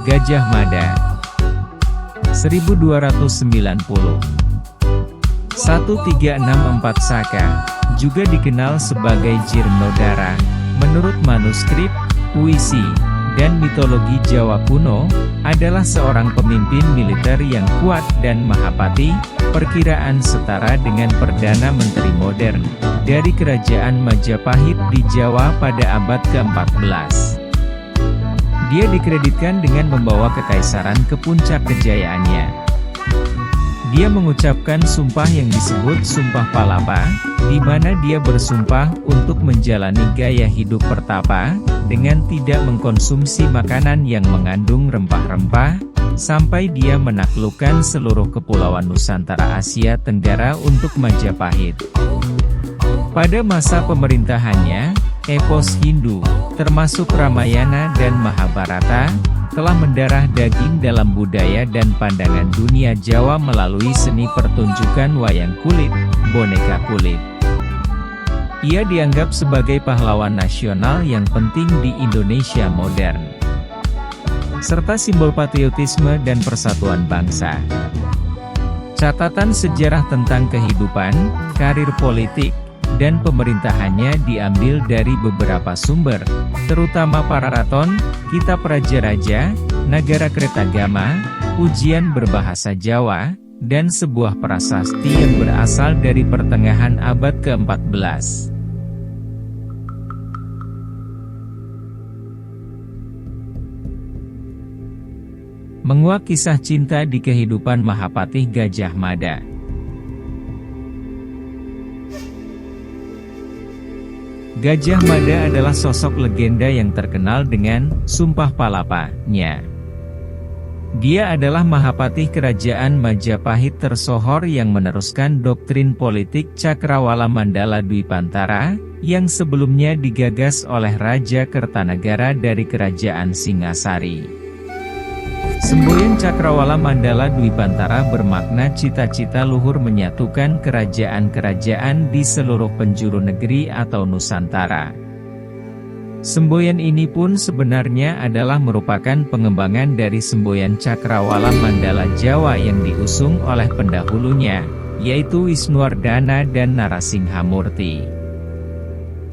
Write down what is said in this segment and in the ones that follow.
Gajah Mada 1290. 1364 Saka, juga dikenal sebagai Jirnodara, menurut manuskrip, puisi, dan mitologi Jawa kuno, adalah seorang pemimpin militer yang kuat dan mahapati, perkiraan setara dengan Perdana Menteri modern, dari Kerajaan Majapahit di Jawa pada abad ke-14. Dia dikreditkan dengan membawa kekaisaran ke puncak kejayaannya. Dia mengucapkan sumpah yang disebut Sumpah Palapa, di mana dia bersumpah untuk menjalani gaya hidup pertapa, dengan tidak mengkonsumsi makanan yang mengandung rempah-rempah, sampai dia menaklukkan seluruh kepulauan Nusantara Asia Tenggara untuk Majapahit. Pada masa pemerintahannya, epos Hindu, termasuk Ramayana dan Mahabharata, telah mendarah daging dalam budaya dan pandangan dunia Jawa melalui seni pertunjukan wayang kulit, boneka kulit. Ia dianggap sebagai pahlawan nasional yang penting di Indonesia modern, serta simbol patriotisme dan persatuan bangsa. Catatan sejarah tentang kehidupan, karir politik, dan pemerintahannya diambil dari beberapa sumber, terutama Pararaton, Kitab Raja-Raja, Nagara Kretagama, Ujian Berbahasa Jawa, dan sebuah prasasti yang berasal dari pertengahan abad ke-14. Menguak kisah cinta di kehidupan Mahapatih Gajah Mada. Gajah Mada adalah sosok legenda yang terkenal dengan Sumpah Palapa-nya. Dia adalah Mahapatih Kerajaan Majapahit tersohor yang meneruskan doktrin politik Cakrawala Mandala Dwipantara, yang sebelumnya digagas oleh Raja Kertanagara dari Kerajaan Singasari. Semboyan Cakrawala Mandala Dwipantara bermakna cita-cita luhur menyatukan kerajaan-kerajaan di seluruh penjuru negeri atau Nusantara. Semboyan ini pun sebenarnya adalah merupakan pengembangan dari semboyan Cakrawala Mandala Jawa yang diusung oleh pendahulunya, yaitu Wisnuwardana dan Narasinghamurti.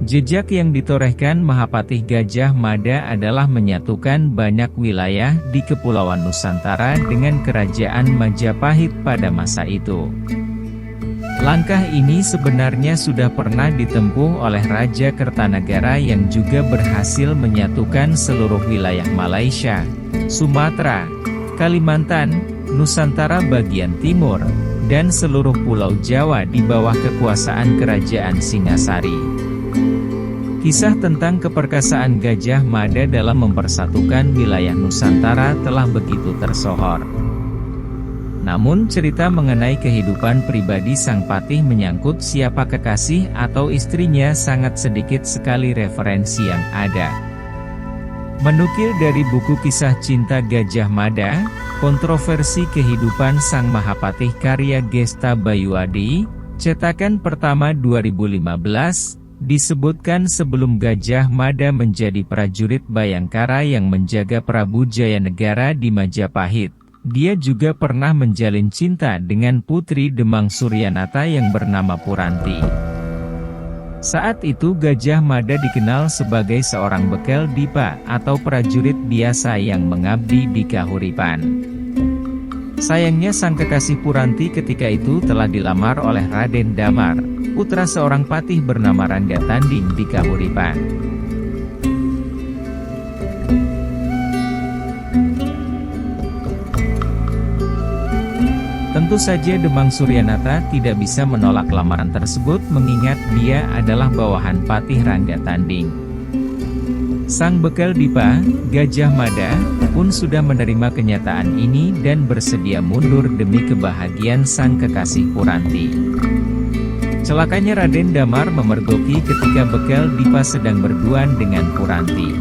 Jejak yang ditorehkan Mahapatih Gajah Mada adalah menyatukan banyak wilayah di Kepulauan Nusantara dengan Kerajaan Majapahit pada masa itu. Langkah ini sebenarnya sudah pernah ditempuh oleh Raja Kertanagara yang juga berhasil menyatukan seluruh wilayah Malaysia, Sumatera, Kalimantan, Nusantara bagian timur, dan seluruh Pulau Jawa di bawah kekuasaan Kerajaan Singasari. Kisah tentang keperkasaan Gajah Mada dalam mempersatukan wilayah Nusantara telah begitu tersohor. Namun cerita mengenai kehidupan pribadi sang patih menyangkut siapa kekasih atau istrinya sangat sedikit sekali referensi yang ada. Menukil dari buku Kisah Cinta Gajah Mada, Kontroversi Kehidupan Sang Mahapatih karya Gesta Bayuadi, cetakan pertama 2015, disebutkan sebelum Gajah Mada menjadi prajurit Bayangkara yang menjaga Prabu Jayanegara di Majapahit, dia juga pernah menjalin cinta dengan putri Demang Suryanata yang bernama Puranti. Saat itu Gajah Mada dikenal sebagai seorang bekel dipa atau prajurit biasa yang mengabdi di Kahuripan. Sayangnya sang kekasih Puranti ketika itu telah dilamar oleh Raden Damar, putra seorang patih bernama Rangga Tanding di Kahuripan. Tentu saja Demang Suryanata tidak bisa menolak lamaran tersebut mengingat dia adalah bawahan patih Rangga Tanding. Sang bekel dipa, Gajah Mada, pun sudah menerima kenyataan ini dan bersedia mundur demi kebahagiaan sang kekasih Puranti. Celakanya Raden Damar memergoki ketika bekel dipa sedang berduaan dengan Puranti.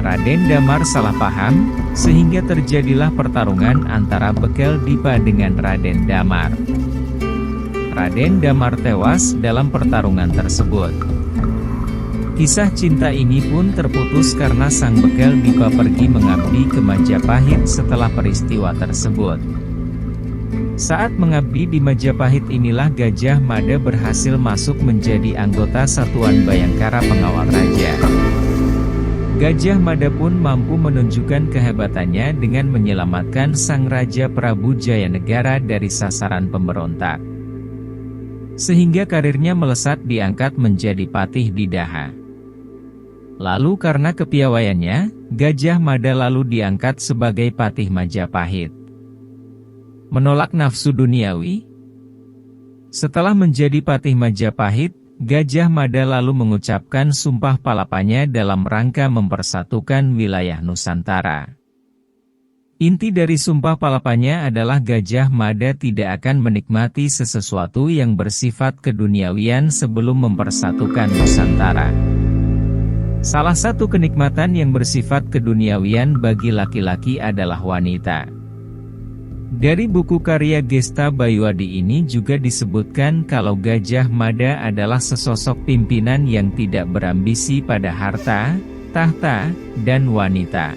Raden Damar salah paham, sehingga terjadilah pertarungan antara bekel dipa dengan Raden Damar. Raden Damar tewas dalam pertarungan tersebut. Kisah cinta ini pun terputus karena sang begal Dipa pergi mengabdi ke Majapahit setelah peristiwa tersebut. Saat mengabdi di Majapahit inilah Gajah Mada berhasil masuk menjadi anggota Satuan Bayangkara Pengawal Raja. Gajah Mada pun mampu menunjukkan kehebatannya dengan menyelamatkan sang Raja Prabu Jayanegara dari sasaran pemberontak. Sehingga karirnya melesat diangkat menjadi patih di Daha. Lalu karena kepiawaiannya, Gajah Mada lalu diangkat sebagai patih Majapahit. Menolak nafsu duniawi. Setelah menjadi patih Majapahit, Gajah Mada lalu mengucapkan sumpah palapanya dalam rangka mempersatukan wilayah Nusantara. Inti dari sumpah palapanya adalah Gajah Mada tidak akan menikmati sesuatu yang bersifat keduniawian sebelum mempersatukan Nusantara. Salah satu kenikmatan yang bersifat keduniawian bagi laki-laki adalah wanita. Dari buku karya Gesta Bayuadi ini juga disebutkan kalau Gajah Mada adalah sesosok pimpinan yang tidak berambisi pada harta, tahta, dan wanita.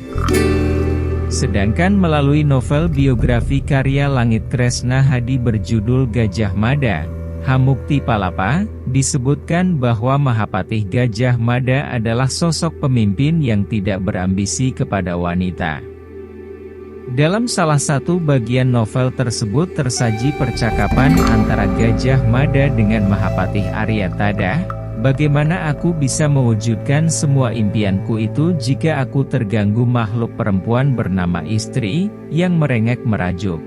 Sedangkan melalui novel biografi karya Langit Kresna Hadi berjudul Gajah Mada, Hamukti Palapa, disebutkan bahwa Mahapatih Gajah Mada adalah sosok pemimpin yang tidak berambisi kepada wanita. Dalam salah satu bagian novel tersebut tersaji percakapan antara Gajah Mada dengan Mahapatih Aryatada, bagaimana aku bisa mewujudkan semua impianku itu jika aku terganggu makhluk perempuan bernama istri, yang merengek merajuk.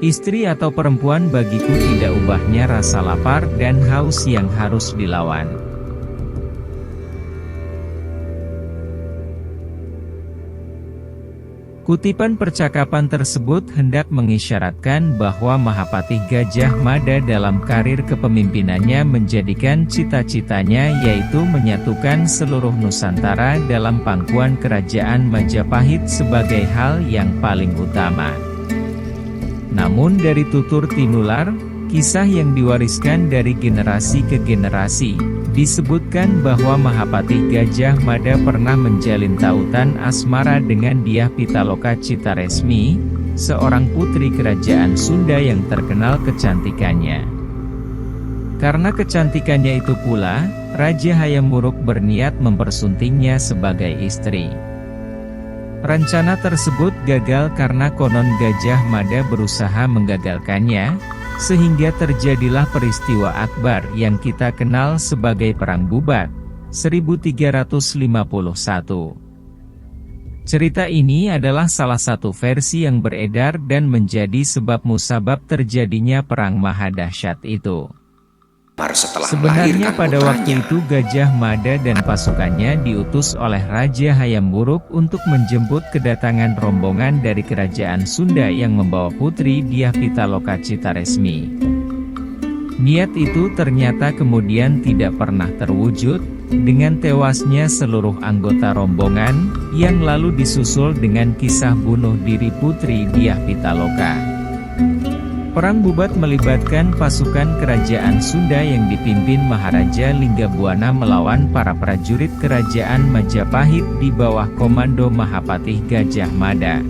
Istri atau perempuan bagiku tidak ubahnya rasa lapar dan haus yang harus dilawan. Kutipan percakapan tersebut hendak mengisyaratkan bahwa Mahapatih Gajah Mada dalam karir kepemimpinannya menjadikan cita-citanya yaitu menyatukan seluruh Nusantara dalam pangkuan kerajaan Majapahit sebagai hal yang paling utama. Namun dari tutur tinular, kisah yang diwariskan dari generasi ke generasi, disebutkan bahwa Mahapatih Gajah Mada pernah menjalin tautan asmara dengan Dyah Pitaloka Citaresmi, seorang putri kerajaan Sunda yang terkenal kecantikannya. Karena kecantikannya itu pula, Raja Hayam Wuruk berniat mempersuntingnya sebagai istri. Rencana tersebut gagal karena konon Gajah Mada berusaha menggagalkannya, sehingga terjadilah peristiwa akbar yang kita kenal sebagai Perang Bubat, 1351. Cerita ini adalah salah satu versi yang beredar dan menjadi sebab musabab terjadinya perang mahadahsyat itu. Sebenarnya pada waktu itu Gajah Mada dan pasukannya diutus oleh Raja Hayam Wuruk untuk menjemput kedatangan rombongan dari kerajaan Sunda yang membawa putri Dyah Pitaloka Citaresmi. Niat itu ternyata kemudian tidak pernah terwujud, dengan tewasnya seluruh anggota rombongan, yang lalu disusul dengan kisah bunuh diri putri Dyah Pitaloka. Perang Bubat melibatkan pasukan kerajaan Sunda yang dipimpin Maharaja Linggabuana melawan para prajurit kerajaan Majapahit di bawah komando Mahapatih Gajah Mada.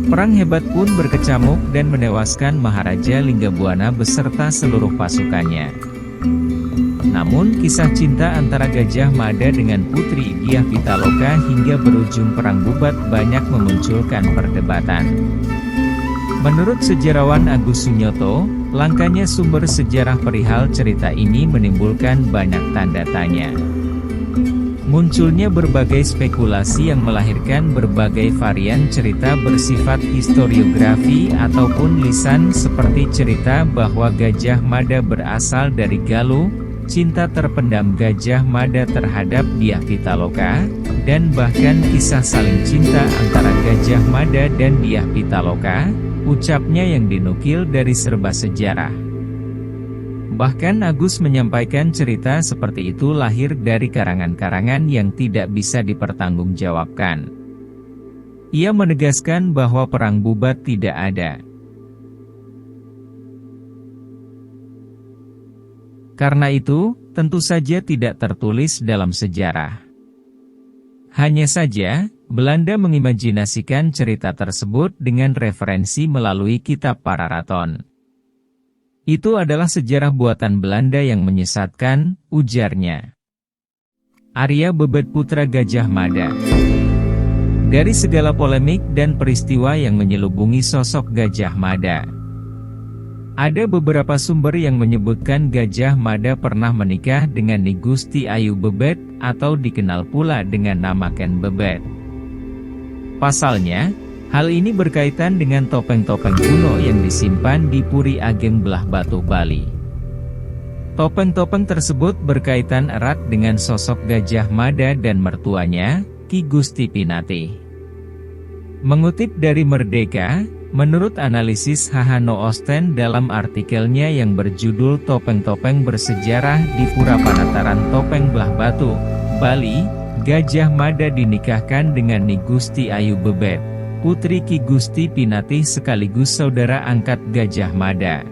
Perang hebat pun berkecamuk dan menewaskan Maharaja Linggabuana beserta seluruh pasukannya. Namun kisah cinta antara Gajah Mada dengan putri Dyah Pitaloka hingga berujung Perang Bubat banyak memunculkan perdebatan. Menurut sejarawan Agus Sunyoto, langkanya sumber sejarah perihal cerita ini menimbulkan banyak tanda tanya. Munculnya berbagai spekulasi yang melahirkan berbagai varian cerita bersifat historiografi ataupun lisan seperti cerita bahwa Gajah Mada berasal dari Galuh, cinta terpendam Gajah Mada terhadap Dyah Pitaloka, dan bahkan kisah saling cinta antara Gajah Mada dan Dyah Pitaloka, ucapnya yang dinukil dari serba sejarah. Bahkan Agus menyampaikan cerita seperti itu lahir dari karangan-karangan yang tidak bisa dipertanggungjawabkan. Ia menegaskan bahwa Perang Bubat tidak ada. Karena itu, tentu saja tidak tertulis dalam sejarah. Hanya saja, Belanda mengimajinasikan cerita tersebut dengan referensi melalui kitab para raton. Itu adalah sejarah buatan Belanda yang menyesatkan, ujarnya. Arya Bebet putra Gajah Mada. Dari segala polemik dan peristiwa yang menyelubungi sosok Gajah Mada, ada beberapa sumber yang menyebutkan Gajah Mada pernah menikah dengan Nyi Gusti Ayu Bebet, atau dikenal pula dengan nama Ken Bebet. Pasalnya, hal ini berkaitan dengan topeng-topeng kuno yang disimpan di Puri Ageng Belah Batu, Bali. Topeng-topeng tersebut berkaitan erat dengan sosok Gajah Mada dan mertuanya, Ki Gusti Pinati. Mengutip dari Merdeka, menurut analisis Hahano Osten dalam artikelnya yang berjudul Topeng-Topeng Bersejarah di Pura Panataran Topeng Belah Batu, Bali, Gajah Mada dinikahkan dengan Nyi Gusti Ayu Bebet, putri Ki Gusti Pinati sekaligus saudara angkat Gajah Mada.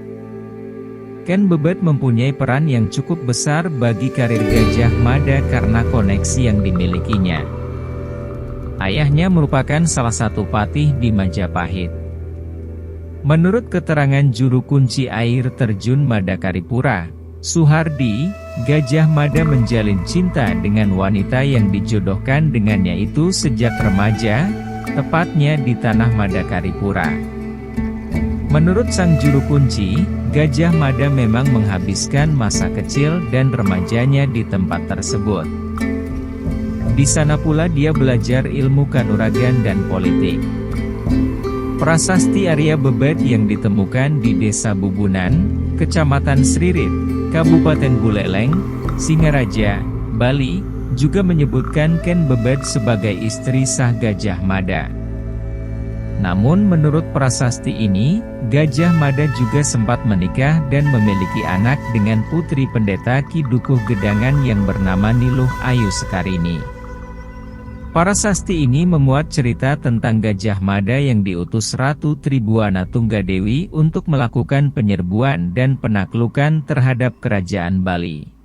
Ken Bebet mempunyai peran yang cukup besar bagi karir Gajah Mada karena koneksi yang dimilikinya. Ayahnya merupakan salah satu patih di Majapahit. Menurut keterangan juru kunci air terjun Madakaripura, Suhardi, Gajah Mada menjalin cinta dengan wanita yang dijodohkan dengannya itu sejak remaja, tepatnya di tanah Madakaripura. Menurut sang juru kunci, Gajah Mada memang menghabiskan masa kecil dan remajanya di tempat tersebut. Di sana pula dia belajar ilmu kanuragan dan politik. Prasasti Arya Bebet yang ditemukan di Desa Bubunan, Kecamatan Sririt, Kabupaten Buleleng, Singaraja, Bali, juga menyebutkan Ken Bebet sebagai istri sah Gajah Mada. Namun menurut prasasti ini, Gajah Mada juga sempat menikah dan memiliki anak dengan putri pendeta Ki Dukuh Gedangan yang bernama Niluh Ayu Sekarini. Prasasti ini memuat cerita tentang Gajah Mada yang diutus Ratu Tribuana Tunggadewi untuk melakukan penyerbuan dan penaklukan terhadap kerajaan Bali.